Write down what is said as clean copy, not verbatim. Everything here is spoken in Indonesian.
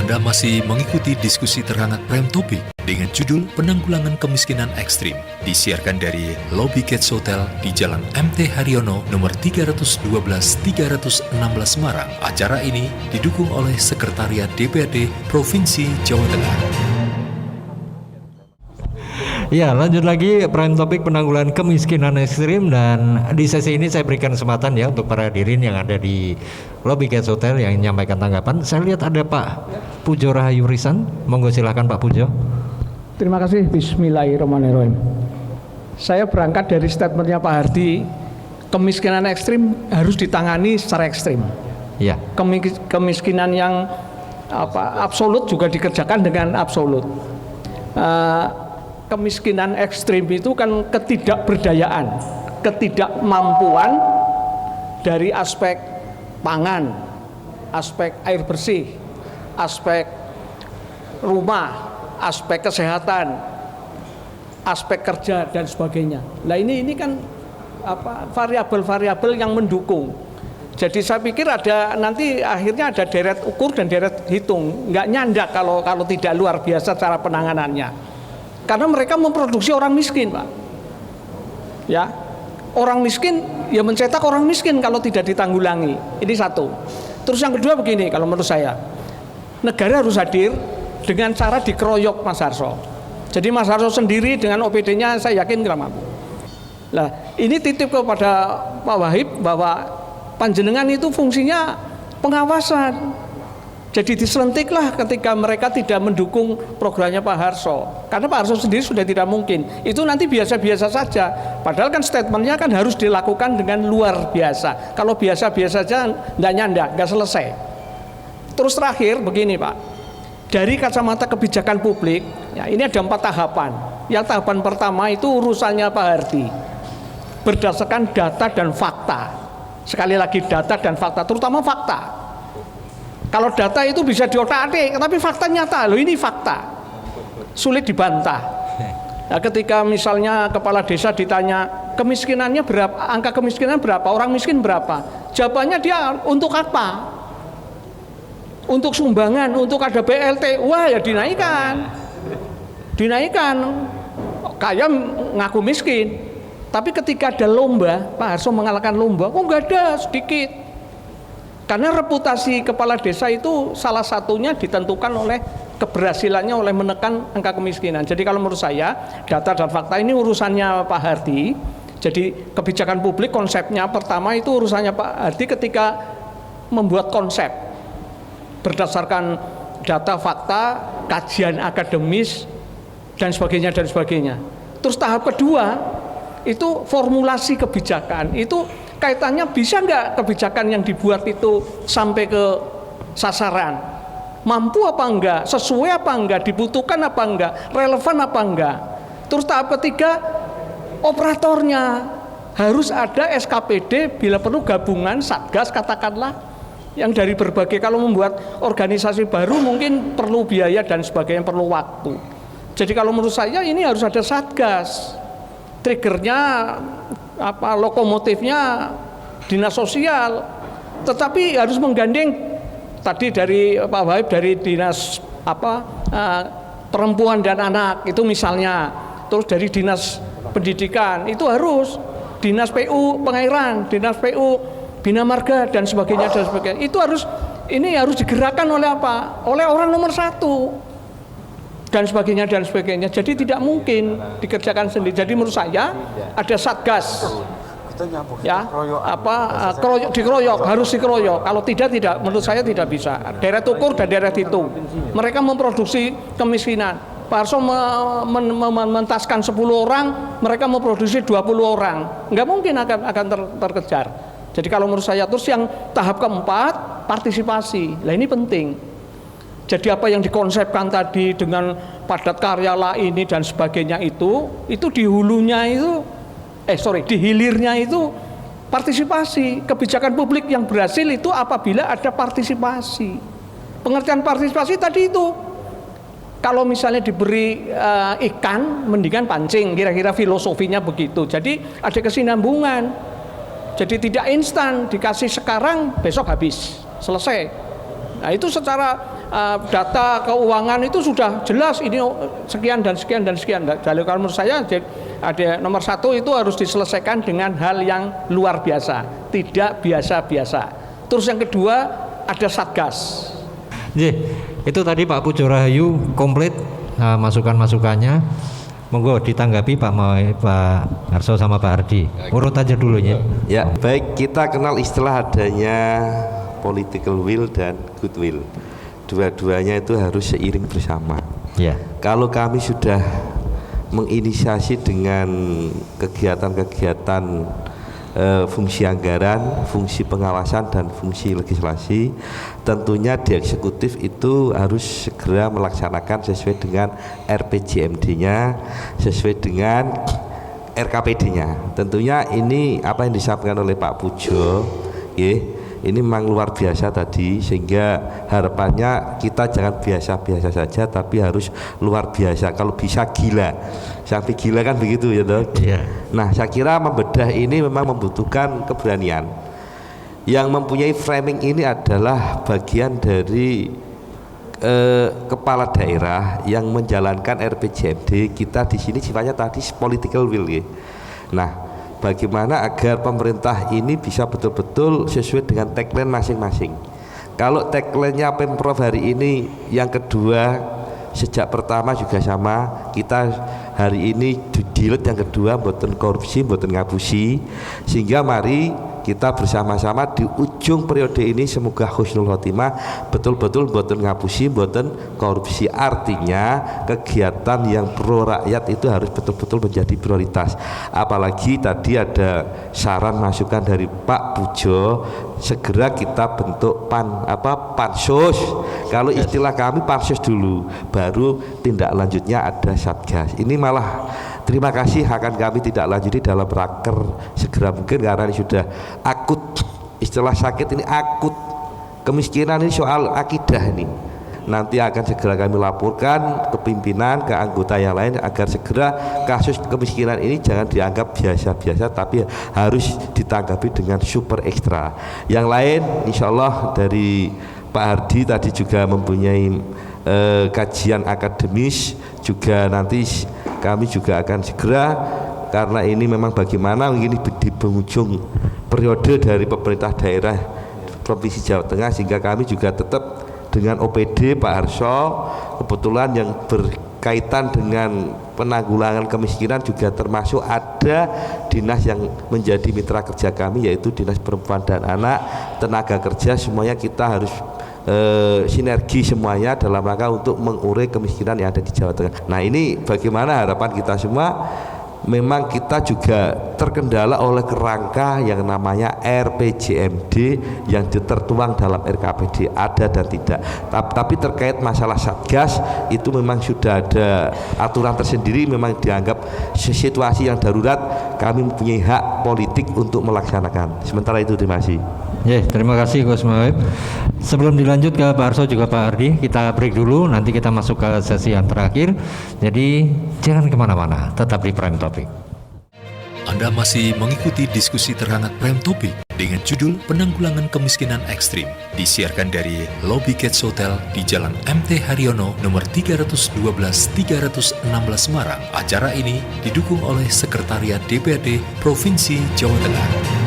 Anda masih mengikuti diskusi terhangat Prime Topik dengan judul Penanggulangan Kemiskinan Ekstrim, disiarkan dari Lobby Cats Hotel di Jalan MT Haryono nomor 312-316 Semarang. Acara ini didukung oleh Sekretariat DPRD Provinsi Jawa Tengah. Ya, lanjut lagi Prime Topik penanggulangan kemiskinan ekstrim, dan di sesi ini saya berikan kesempatan ya untuk para hadirin yang ada di Lobby Cats Hotel yang menyampaikan tanggapan. Saya lihat ada Pak Pujo Rahayu Risan, monggo silahkan Pak Pujo. Terima kasih. Bismillahirrahmanirrahim. Saya berangkat dari statementnya Pak Hardi, kemiskinan ekstrim harus ditangani secara ekstrim. Ya. Kemiskinan yang absolut juga dikerjakan dengan absolut. Kemiskinan ekstrim itu kan ketidakberdayaan, ketidakmampuan dari aspek pangan, aspek air bersih, aspek rumah, aspek kesehatan, aspek kerja dan sebagainya. Nah ini kan variabel-variabel yang mendukung. Jadi saya pikir nanti akhirnya ada deret ukur dan deret hitung, nggak nyandak kalau tidak luar biasa cara penanganannya. Karena mereka memproduksi orang miskin, Pak. Ya, orang miskin ya mencetak orang miskin kalau tidak ditanggulangi. Ini satu. Terus yang kedua begini, kalau menurut saya, negara harus hadir dengan cara dikeroyok Mas Harso. Jadi Mas Harso sendiri dengan OPD-nya saya yakin nggak mampu. Nah, ini titip kepada Pak Wahib bahwa panjenengan itu fungsinya pengawasan. Jadi diselentiklah ketika mereka tidak mendukung programnya Pak Harso. Karena Pak Harso sendiri sudah tidak mungkin. Itu nanti biasa-biasa saja. Padahal kan statementnya kan harus dilakukan dengan luar biasa. Kalau biasa-biasa saja nggak nyandak, nggak selesai. Terus terakhir begini Pak. Dari kacamata kebijakan publik, ya ini ada 4 tahapan. Yang tahapan pertama itu urusannya Pak Hardi. Berdasarkan data dan fakta. Sekali lagi data dan fakta, terutama fakta. Kalau data itu bisa diotak-atik, tapi fakta nyata. Loh ini fakta, sulit dibantah. Nah, ketika misalnya kepala desa ditanya kemiskinannya berapa, angka kemiskinan berapa, orang miskin berapa, jawabannya dia untuk apa? Untuk sumbangan, untuk ada BLT, wah ya dinaikkan. Kaya ngaku miskin. Tapi ketika ada lomba, Pak Harso mengalahkan lomba, kok nggak ada, sedikit. Karena reputasi kepala desa itu salah satunya ditentukan oleh keberhasilannya oleh menekan angka kemiskinan. Jadi kalau menurut saya data dan fakta ini urusannya Pak Hardi. Jadi kebijakan publik konsepnya pertama itu urusannya Pak Hardi ketika membuat konsep berdasarkan data fakta, kajian akademis dan sebagainya dan sebagainya. Terus tahap kedua itu formulasi kebijakan, itu kaitannya bisa nggak kebijakan yang dibuat itu sampai ke sasaran, mampu apa enggak, sesuai apa enggak, dibutuhkan apa enggak, relevan apa enggak. Terus tahap ketiga, operatornya harus ada SKPD, bila perlu gabungan satgas katakanlah, yang dari berbagai, kalau membuat organisasi baru mungkin perlu biaya dan sebagainya, perlu waktu. Jadi kalau menurut saya ini harus ada satgas. Triggernya lokomotifnya dinas sosial, tetapi harus menggandeng tadi dari Pak Wahib dari dinas perempuan dan anak itu misalnya, terus dari dinas pendidikan itu harus, dinas PU pengairan, dinas PU bina marga dan sebagainya dan sebagainya. Itu harus digerakkan oleh apa? Oleh orang nomor 1. Dan sebagainya dan sebagainya. Jadi tidak mungkin dikerjakan sendiri. Jadi menurut saya ada satgas, ya dikeroyok, harus dikeroyok. Kalau tidak menurut saya tidak bisa. Deret ukur dan deret hitung. Mereka memproduksi kemiskinan. Pak Harso mementaskan 10 orang, mereka memproduksi 20 orang. Nggak mungkin akan terkejar. Jadi kalau menurut saya, terus yang tahap keempat partisipasi. Nah ini penting. Jadi apa yang dikonsepkan tadi dengan padat karya lah ini dan sebagainya itu di hulunya itu, di hilirnya itu partisipasi. Kebijakan publik yang berhasil itu apabila ada partisipasi. Pengertian partisipasi tadi itu, kalau misalnya diberi ikan, mendingan pancing, kira-kira filosofinya begitu. Jadi ada kesinambungan. Jadi tidak instan, dikasih sekarang, besok habis, selesai. Nah itu secara data keuangan itu sudah jelas ini sekian dan sekian dan sekian. Jadi kalau menurut saya ada nomor satu itu harus diselesaikan dengan hal yang luar biasa, tidak biasa-biasa. Terus yang kedua ada Satgas. Itu tadi Pak Pujo Rahayu komplit masukan-masukannya. Monggo ditanggapi Pak Harso sama Pak Ardi. Urut aja dulu ya. Ya, baik, kita kenal istilah adanya political will dan goodwill. Dua-duanya itu harus seiring bersama. Ya. Kalau kami sudah menginisiasi dengan kegiatan-kegiatan fungsi anggaran, fungsi pengawasan dan fungsi legislasi, tentunya di eksekutif itu harus segera melaksanakan sesuai dengan RPJMD-nya, sesuai dengan RKPD-nya. Tentunya ini apa yang disampaikan oleh Pak Pujo, ini memang luar biasa tadi, sehingga harapannya kita jangan biasa-biasa saja, tapi harus luar biasa. Kalau bisa gila, sampai gila kan begitu ya toh. Yeah. Nah, saya kira membedah ini memang membutuhkan keberanian. Yang mempunyai framing ini adalah bagian dari kepala daerah yang menjalankan RPJMD. Kita di sini sifatnya tadi political will ya. Nah, bagaimana agar pemerintah ini bisa betul-betul sesuai dengan tagline masing-masing. Kalau tagline-nya Pemprov hari ini, yang kedua sejak pertama juga sama, kita hari ini dilet yang kedua mboten korupsi, mboten ngapusi, sehingga mari kita bersama-sama di ujung periode ini semoga husnul khotimah, betul-betul mboten ngapusi, mboten korupsi. Artinya kegiatan yang pro rakyat itu harus betul-betul menjadi prioritas. Apalagi tadi ada saran masukan dari Pak Pujo, segera kita bentuk pansus. Kalau istilah kami pansus dulu, baru tindak lanjutnya ada Satgas. Ini malah terima kasih akan kami tidak lanjuti dalam raker segera mungkin, karena ini sudah akut. Istilah sakit ini akut. Kemiskinan ini soal akidah ini. Nanti akan segera kami laporkan ke pimpinan, ke anggota yang lain agar segera kasus kemiskinan ini jangan dianggap biasa-biasa, tapi harus ditanggapi dengan super ekstra. Yang lain insya Allah dari Pak Hardi tadi juga mempunyai kajian akademis, juga nanti kami juga akan segera, karena ini memang bagaimana ini di penghujung periode dari pemerintah daerah Provinsi Jawa Tengah, sehingga kami juga tetap dengan OPD Pak Harso, kebetulan yang berkaitan dengan penanggulangan kemiskinan juga termasuk ada dinas yang menjadi mitra kerja kami, yaitu Dinas Perempuan dan Anak, tenaga kerja, semuanya kita harus sinergi semuanya dalam rangka untuk mengurai kemiskinan yang ada di Jawa Tengah. Nah, ini bagaimana harapan kita semua. Memang kita juga terkendala oleh kerangka yang namanya RPJMD yang tertuang dalam RKPD, ada dan tidak. Tapi terkait masalah Satgas itu memang sudah ada aturan tersendiri, memang dianggap situasi yang darurat, kami mempunyai hak politik untuk melaksanakan. Sementara itu terima kasih. Terima kasih Gus Mawib. Sebelum dilanjut ke Pak Arso juga Pak Ardi, kita break dulu, nanti kita masuk ke sesi yang terakhir. Jadi jangan kemana-mana, tetap di Prime Topic. Anda masih mengikuti diskusi terhangat Prime Topic dengan judul Penanggulangan Kemiskinan Ekstrim, disiarkan dari Lobby Cats Hotel di Jalan MT Haryono nomor 312-316 Semarang. Acara ini didukung oleh Sekretariat DPRD Provinsi Jawa Tengah.